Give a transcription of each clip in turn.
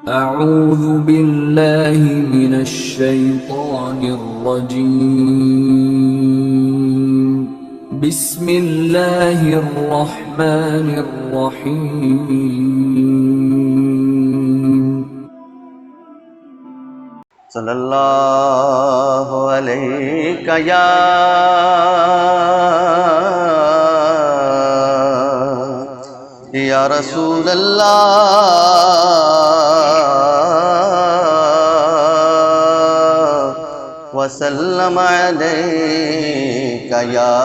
أعوذ بالله من الشيطان الرجيم. بسم الله الرحمن الرحيم. صلی اللہ علیہ یا رسول اللہ وسلم علیک یا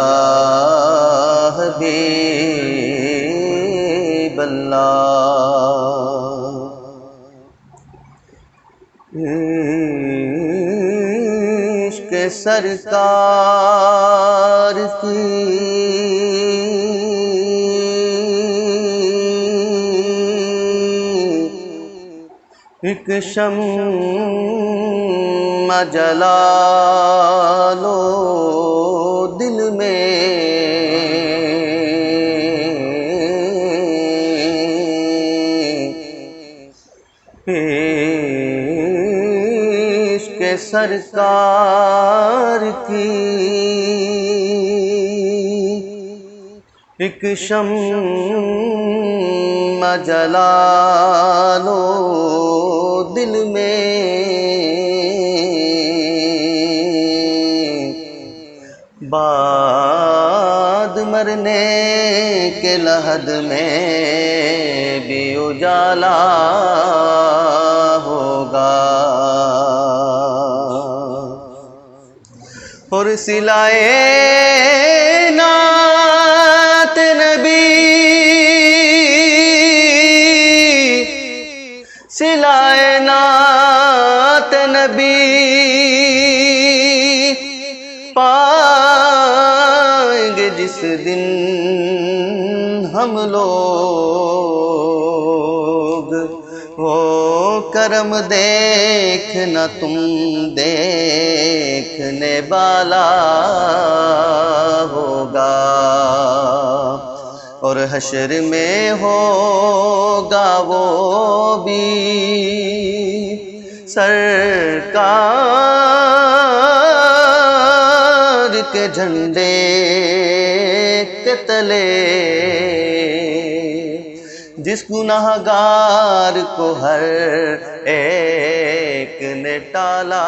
حبیب اللہ۔ عشق سرکار کی ایک شمع جلا لو دل میں، عشق سرکار کی ایک شمع جلا لو دل میں، بعد مرنے کے لحد میں بھی اجالا ہوگا، اور صلائے نعت نبی، صلائے نعت نبی پائیں گے جس دن ہم لوگ، وہ کرم دیکھنا تم دیکھنے والا ہوگا، اور حشر میں ہوگا وہ بھی سرکار کے جھنڈے کے تلے، جس گنہگار کو ہر ایک نے ٹالا